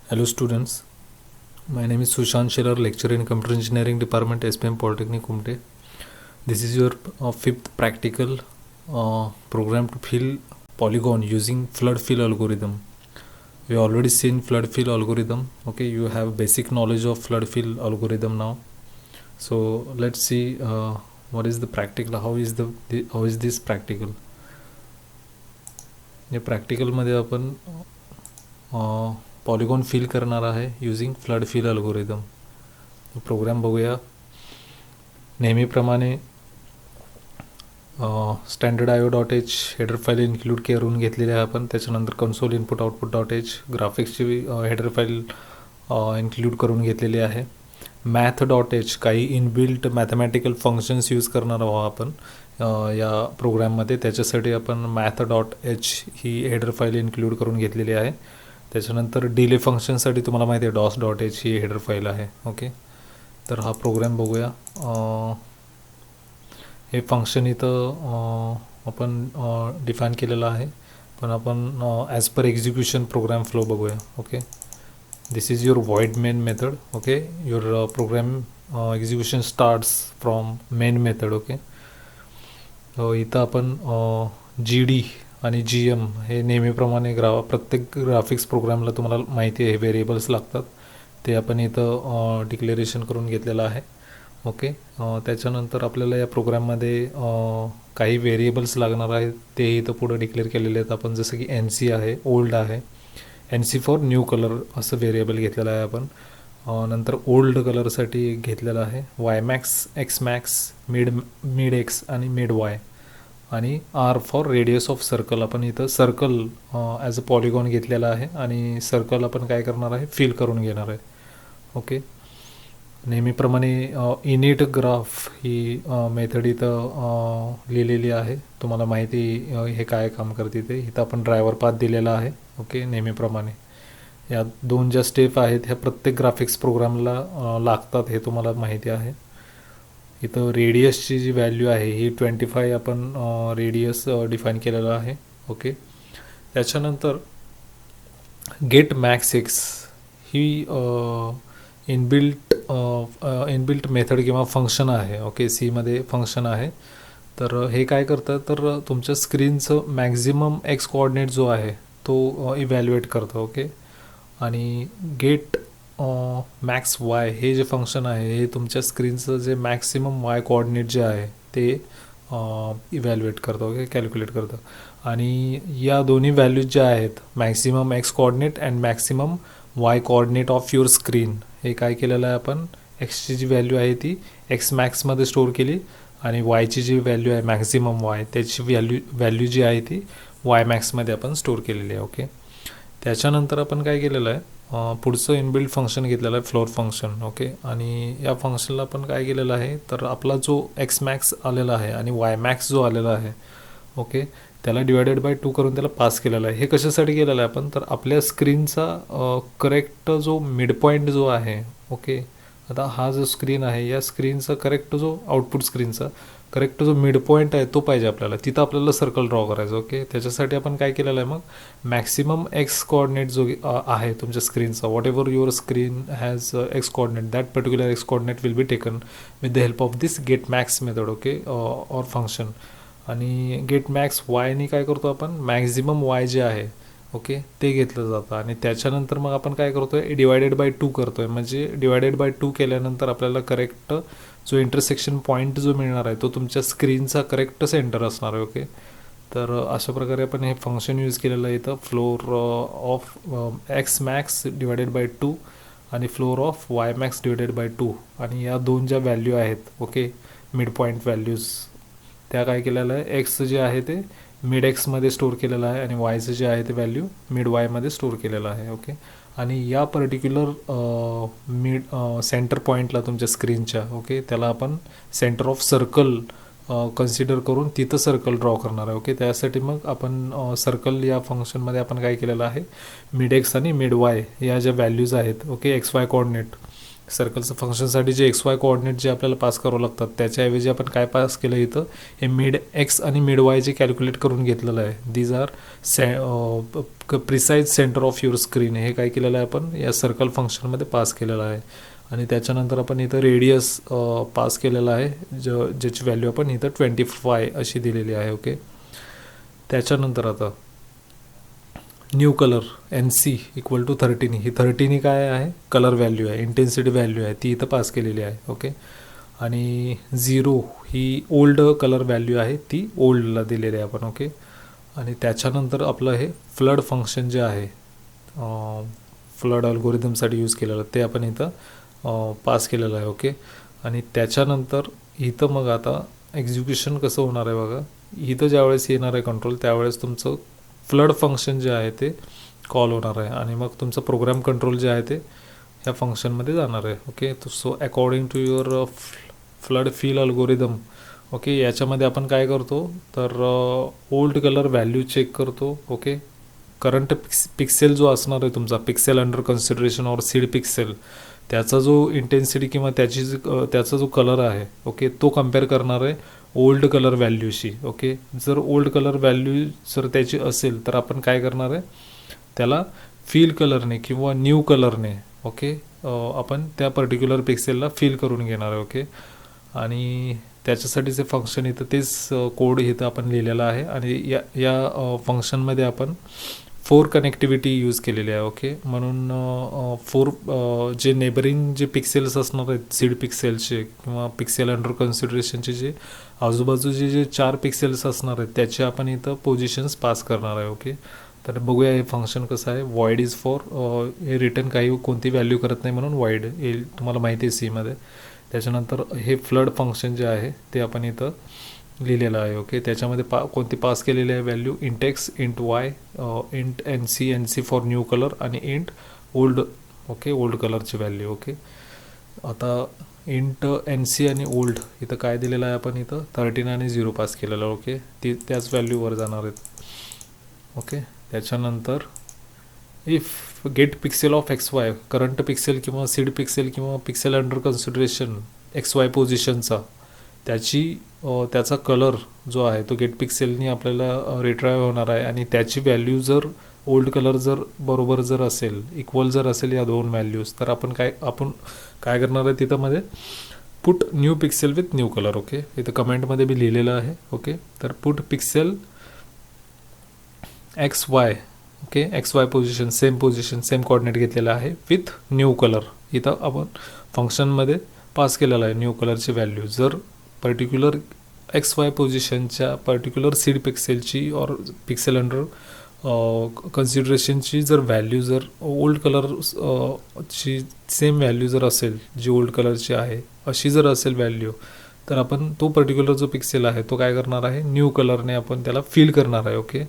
Hello students, my name is Sushant Shelar, lecturer in Computer Engineering Department, SPM Polytechnic Kumte. This is your fifth practical program to fill polygon using flood fill algorithm. We have already seen flood fill algorithm. Okay, you have basic knowledge of flood fill algorithm now. So let's see what is the practical. How is this practical? या practical मध्ये आपण polygon fill करणार आहे using flood fill algorithm. Program बघूया. नेहमीप्रमाणे standard IO.h header file include करून घेतलेली आहे आपण. त्याच्यानंतर कन्सोल इनपुट आउटपुट .h ग्राफिक्सची हेडर फाईल इन्क्लूड करून घेतलेली आहे. math.h काही इनबिल्ट मॅथमॅटिकल फंक्शन्स यूज करणार आहोत आपण या प्रोग्राममध्ये. त्याच्यासाठी आपण math.h ही हेडर फाईल इन्क्लूड करून घेतलेली आहे. त्याच्यानंतर डिले फंक्शनसाठी तुम्हाला माहिती आहे DOS.h ही हेडर फाईल आहे. ओके, तर हा प्रोग्राम बघूया. हे फंक्शन इथं आपण डिफाईन केलेलं आहे, पण आपण as per execution program flow बघूया. Okay, this is your void main method. Okay, your program execution starts from main method. Okay, इथं आपण GD आणि GM हे नेहमीप्रमाणे प्रत्येक ग्राफिक्स प्रोग्रामला तुम्हाला माहिती आहे हे व्हेरिएबल्स लागतात. ते आपण इथं डिक्लेरेशन करून घेतलेलं आहे. ओके, त्याच्यानंतर आपल्याला या प्रोग्राममध्ये काही व्हेरिएबल्स लागणार आहेत ते इथं पुढं डिक्लेअर केलेले आहेत आपण. जसं की NC आहे, ओल्ड आहे. NC फॉर न्यू कलर असं व्हेरिएबल घेतलेलं आहे आपण. नंतर ओल्ड कलरसाठी घेतलेलं आहे YMAX, XMAX, मिड X आणि मिड Y. आणि R for radius of circle. आपण इथं सर्कल ॲज अ पॉलिगॉन घेतलेला आहे आणि सर्कल आपण काय करणार आहे, फिल करून घेणार आहे. ओके, नेहमीप्रमाणे इनिट ग्राफ ही मेथड इथं लिहिलेली आहे. तुम्हाला माहिती हे काय काम करते ते. इथं आपण ड्रायव्हर पाथ दिलेला आहे. ओके, नेहमीप्रमाणे या दोन ज्या स्टेप आहेत ह्या प्रत्येक ग्राफिक्स प्रोग्रामला लागतात हे तुम्हाला माहिती आहे. इथं रेडियसची जी व्हॅल्यू आहे ही 25 आपण रेडियस डिफाईन केलेलं आहे. ओके, त्याच्यानंतर गेट मॅक्स एक्स ही इनबिल्ट मेथड किंवा फंक्शन आहे. ओके, सीमध्ये फंक्शन आहे. तर हे काय करतं, तर तुमच्या स्क्रीनचं मॅक्झिमम एक्स कोऑर्डिनेट जो आहे तो इव्हॅल्युएट करतं. ओके, आणि गेट मॅक्स वाय हे जे फंक्शन आहे हे तुमच्या स्क्रीनचं जे मॅक्सिमम वाय कोऑर्डिनेट जे आहे ते इव्हॅल्युएट करतं. ओके, कॅल्क्युलेट करतं. आणि या दोन्ही व्हॅल्यूज ज्या आहेत maximum x coordinate and maximum Y coordinate of your screen, हे काय केलेलं आहे आपण, एक्सची जी व्हॅल्यू आहे ती एक्स मॅक्समध्ये स्टोअर केली आणि वायची जी व्हॅल्यू आहे मॅक्सिमम वाय त्याची व्हॅल्यू जी आहे ती वाय मॅक्समध्ये आपण स्टोअर केलेली आहे. ओके, त्याच्यानंतर आपण काय केलेलं आहे, पुढचं इनबिल्ट फंक्शन घेतलेलं आहे फ्लोर फंक्शन. ओके, आणि या फंक्शनला आपण काय केलेलं आहे, तर आपला जो एक्स मॅक्स आलेला आहे आणि वाय मॅक्स जो आलेला आहे, ओके, त्याला डिवायडेड बाय 2 करून त्याला पास केलेला आहे. हे कशासाठी केलेलं आहे आपण, तर आपल्या स्क्रीनचा करेक्ट जो मिड पॉईंट जो आहे. ओके, आता हा जो स्क्रीन आहे या स्क्रीनचा करेक्ट जो आउटपुट स्क्रीनचा करेक्ट जो मिड पॉईंट आहे तो पाहिजे आपल्याला. तिथं आपल्याला सर्कल ड्रॉ करायचं. ओके, त्याच्यासाठी आपण काय केलेलं आहे, मग मॅक्सिमम एक्स कोऑर्डिनेट जो आहे तुमच्या स्क्रीनचा, whatever your screen has X coordinate, that particular X coordinate will be taken with the help of this get max method. Okay, or function. आणि गेट मॅक्स वायनी काय करतो आपण, मॅक्झिमम वाय जे आहे ओके ते घेतलं जातं. आणि त्याच्यानंतर मग आपण काय करतो आहे, डिवायडेड बाय 2 करतो आहे. म्हणजे डिवायडेड बाय 2 केल्यानंतर आपल्याला करेक्ट जो इंटरसेक्शन पॉईंट जो मिळणार आहे तो तुमच्या स्क्रीनचा करेक्ट सेंटर असणार आहे. ओके, तर अशा प्रकारे आपण हे फंक्शन यूज केलेलं आहे इथं. Floor of x max divided by 2 आणि floor of Y max divided by 2. आणि या दोन ज्या व्हॅल्यू आहेत ओके मिड पॉईंट व्हॅल्यूज त्या काय केलेलं आहे, एक्स जे आहे ते मिड एक्समध्ये स्टोअर केलेलं आहे आणि वायचं जे आहे ते व्हॅल्यू मिड वायमध्ये स्टोअर केलेलं आहे. ओके, आणि या पर्टिक्युलर मिड सेंटर पॉईंटला तुमच्या स्क्रीनच्या ओके त्याला आपण सेंटर ऑफ सर्कल कन्सिडर करून तिथं सर्कल ड्रॉ करणार आहे. ओके, त्यासाठी मग आपण सर्कल या फंक्शनमध्ये आपण काय केलेलं आहे, मिड एक्स आणि मिड वाय या ज्या व्हॅल्यूज आहेत ओके एक्स वाय कोऑर्डिनेट सर्कलचं फंक्शनसाठी जे एक्स वाय कोऑर्डिनेट जे आपल्याला पास करावं लागतात त्याच्याऐवजी आपण काय पास केलं इथं, हे मिड एक्स आणि मिड वाय जे कॅल्क्युलेट करून घेतलेलं आहे. These are precise centre of your screen, हे काय केलेलं आहे आपण या सर्कल फंक्शनमध्ये पास केलेलं आहे. आणि त्याच्यानंतर आपण इथं रेडियस पास केलेला आहे, ज्याची व्हॅल्यू आपण इथं 25 अशी दिलेली आहे. ओके, त्याच्यानंतर आता new colour N C equal to 13, ही 13 काय आहे, कलर व्हॅल्यू आहे, इंटेन्सिटी व्हॅल्यू आहे, ती इथं पास केलेली आहे. ओके, आणि 0 ही ओल्ड कलर व्हॅल्यू आहे, ती ओल्डला दिलेली आहे आपण. ओके, आणि त्याच्यानंतर आपलं हे फ्लड फंक्शन जे आहे फ्लड अल्गोरिदमसाठी यूज केलेलं ते आपण इथं पास केलेलं आहे. ओके, आणि त्याच्यानंतर इथं मग आता एक्झिक्युशन कसं होणार आहे बघा, इथं ज्यावेळेस येणार आहे कंट्रोल त्यावेळेस तुमचं फ्लड फंक्शन जे आहे ते कॉल होणार आहे आणि मग तुमचं प्रोग्राम कंट्रोल जे आहे ते ह्या फंक्शनमध्ये जाणार आहे. Okay, so according to your flood fill algorithm, okay, याच्यामध्ये आपण काय करतो तर ओल्ड कलर व्हॅल्यू चेक करतो. ओके, करंट पिक्सेल जो असणार आहे तुमचा पिक्सेल अंडर कन्सिडरेशन और सीड पिक्सेल, त्याचा जो इंटेन्सिटी किंवा त्याचा जो कलर आहे, ओके, तो कम्पेअर करणार आहे ओल्ड कलर व्हॅल्यूशी. ओके, जर ओल्ड कलर व्हॅल्यू जर त्याची असेल तर आपण काय करणार आहे, त्याला फील कलरने किंवा न्यू कलरने, ओके, आपण त्या पर्टिक्युलर पिक्सेलला फील करून घेणार आहे. ओके, आणि त्याच्यासाठीचे फंक्शन इथं तेच कोड इथं आपण लिहिलेला आहे आणि या फंक्शनमध्ये आपण 4 कनेक्टिव्हिटी यूज केलेली आहे. ओके, म्हणून 4 जे नेबरिंग जे पिक्सेल्स असणार आहेत सीड पिक्सेलचे किंवा पिक्सेल अंडर कन्सिडरेशनचे जे आजूबाजूचे जे 4 पिक्सेल्स असणार आहेत त्याचे आपण इथं पोझिशन्स पास करणार आहे. ओके, तर बघूया हे फंक्शन कसं आहे. वॉइड इज फॉर, हे रिटर्न कोणती व्हॅल्यू करत नाही म्हणून वॉइड येईल, तुम्हाला माहिती आहे सीमध्ये. त्याच्यानंतर हे फ्लड फंक्शन जे आहे ते आपण इथं लिहिलेलं आहे. ओके, त्याच्यामध्ये कोणती पास केलेली आहे value, int X, int Y, int N C for new colour आणि इंट ओल्ड. ओके, ओल्ड कलरची व्हॅल्यू. ओके, आता इंट एन सी आणि ओल्ड इथं काय दिलेलं आहे आपण इथं 13 आणि 0 पास केलेलं. ओके, त्याच व्हॅल्यूवर जाणार आहेत. ओके, त्याच्यानंतर if get pixel of X Y, current pixel किंवा सीड पिक्सेल किंवा pixel under consideration X Y पोझिशनचा त्याचा कलर जो आहे तो गेट पिक्सेलनी आपल्याला रिट्राईव्ह होणार आहे आणि त्याची व्हॅल्यू जर ओल्ड कलर जर बरोबर जर असेल, इक्वल जर असेल या 2 व्हॅल्यूज, तर आपण काय करणार आहे तिथं मध्ये put new pixel with new colour. Okay, इथं कमेंटमध्ये मी लिहिलेलं आहे. ओके, तर put pixel x Y, okay, x Y position same coordinate घेतलेला आहे विथ न्यू कलर, इथं आपण फंक्शनमध्ये पास केलेला आहे न्यू कलरची व्हॅल्यू. जर पर्टिक्युलर एक्स वाय पोझिशनच्या पर्टिक्युलर सीड पिक्सेलची और पिक्सेल अंडर कन्सिडरेशनची जर व्हॅल्यू जर ओल्ड कलर ची सेम व्हॅल्यू जर असेल, जी ओल्ड कलरची आहे अशी जर असेल व्हॅल्यू, तर आपण तो पर्टिक्युलर जो पिक्सेल आहे तो काय करणार आहे, न्यू कलरने आपण त्याला फिल करणार आहे. ओके,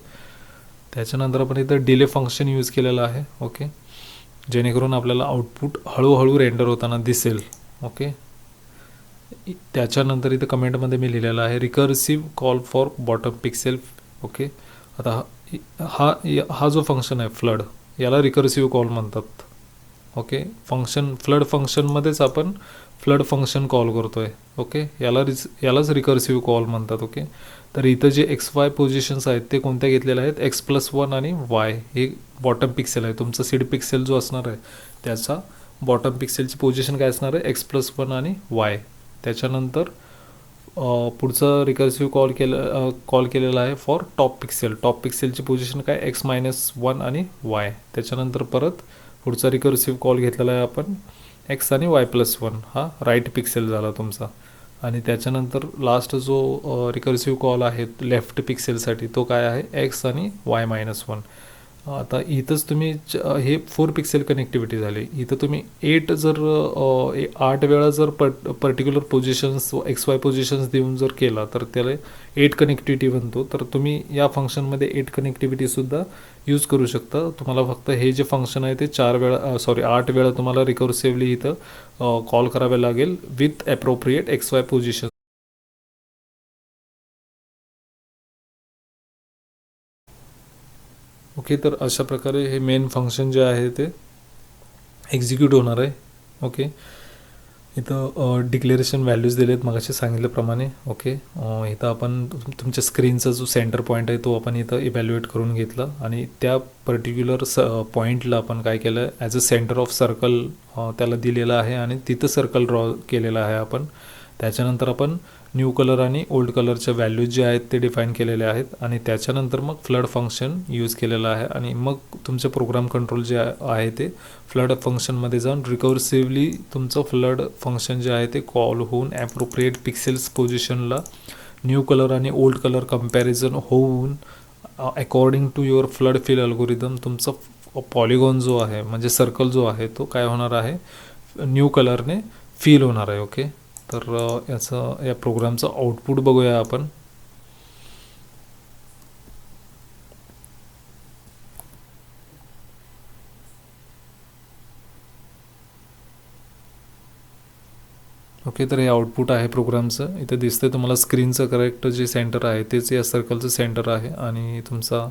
त्याच्यानंतर आपण इथं डिले फंक्शन यूज केलेलं आहे. ओके, जेणेकरून आपल्याला आउटपुट हळूहळू रेंडर होताना दिसेल. ओके, त्याच्यानंतर इथं कमेंटमध्ये मी लिहिलेलं आहे recursive call for bottom pixel. Okay, आता हा जो फंक्शन आहे फ्लड, याला रिकर्सिव्ह कॉल म्हणतात. ओके, फ्लड फंक्शनमध्येच आपण फ्लड फंक्शन कॉल करतो आहे. ओके, यालाच रिकर्सिव्ह कॉल म्हणतात. ओके, तर इथं जे एक्स वाय पोझिशन्स आहेत ते कोणत्या घेतलेल्या आहेत, x+1 आणि y हे बॉटम पिक्सेल आहे. तुमचा सीड पिक्सेल जो असणार आहे त्याचा बॉटम पिक्सेलची पोझिशन काय असणार आहे, x+1 आणि y. त्याच्यानंतर पुढचं रिकर्सिव्ह कॉल केलेला आहे फॉर टॉप पिक्सेलची पोझिशन काय x-1 आणि y. त्याच्यानंतर परत पुढचा रिकर्सिव्ह कॉल घेतलेला आहे आपण x आणि y+1, हा राईट पिक्सेल झाला तुमचा. आणि त्याच्यानंतर लास्ट जो रिकर्सिव्ह कॉल आहे लेफ्ट पिक्सेलसाठी तो काय आहे x आणि y-1. आता इथंच तुम्ही हे 4 पिक्सेल कनेक्टिव्हिटी झाली. इथं तुम्ही 8 वेळा जर particular positions x Y positions देऊन जर केला तर त्याला 8 कनेक्टिव्हिटी बनतो. तर तुम्ही या फंक्शनमध्ये 8 कनेक्टिव्हिटीसुद्धा यूज करू शकता. तुम्हाला फक्त हे जे फंक्शन आहे ते 8 वेळा तुम्हाला रिकर्सिव्हली इथं कॉल करावे लागेल with appropriate x Y position. Okay, तर अशा प्रकारे हे मेन फंक्शन जे आहे ते एक्झिक्यूट होणार आहे. ओके, इथं डिक्लेरेशन व्हॅल्यूज दिलेत मगाशी सांगितल्याप्रमाणे. ओके, इथं आपण तुमच्या स्क्रीनचा जो सेंटर पॉईंट आहे तो आपण इथं इव्हॅल्युएट करून घेतला आणि त्या पर्टिक्युलर पॉईंटला आपण काय केलं, as a centre of circle त्याला दिलेलं आहे आणि तिथं सर्कल ड्रॉ केलेलं आहे आपण. त्याच्यानंतर आपण न्यू कलर आणि ओल्ड कलरच्या व्हॅल्यूज जे आहेत ते डिफाईन केलेले आहेत आणि त्याच्यानंतर मग फ्लड फंक्शन यूज केलेलं आहे आणि मग तुमचे प्रोग्राम कंट्रोल जे आहे ते फ्लड फंक्शनमध्ये जाऊन रिकर्सिव्हली तुमचं फ्लड फंक्शन जे आहे ते कॉल होऊन ॲप्रोप्रिएट पिक्सेल्स पोझिशनला न्यू कलर आणि ओल्ड कलर कंपॅरिझन होऊन according to your flood fill algorithm तुमचा पॉलिगॉन जो आहे म्हणजे सर्कल जो आहे तो काय होणार आहे, न्यू कलरने फिल होणार आहे. ओके, तर याचं या प्रोग्रामचं आउटपुट बघूया आपण. ओके, तर हे आउटपुट आहे प्रोग्रामचं. इथं दिसतंय तुम्हाला स्क्रीनचं करेक्ट जे सेंटर आहे तेच या सर्कलचं सेंटर आहे आणि तुमचा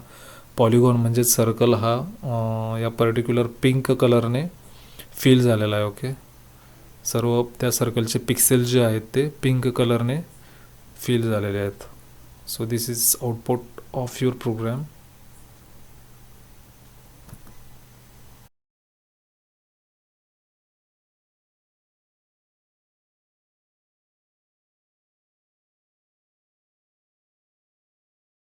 पॉलिगॉन म्हणजे सर्कल हा या पर्टिक्युलर पिंक कलरने फिल झालेला आहे. ओके, सर्व त्या सर्कलचे पिक्सेल जे आहेत ते पिंक कलरने फिल झालेले आहेत. So this is output of your programme.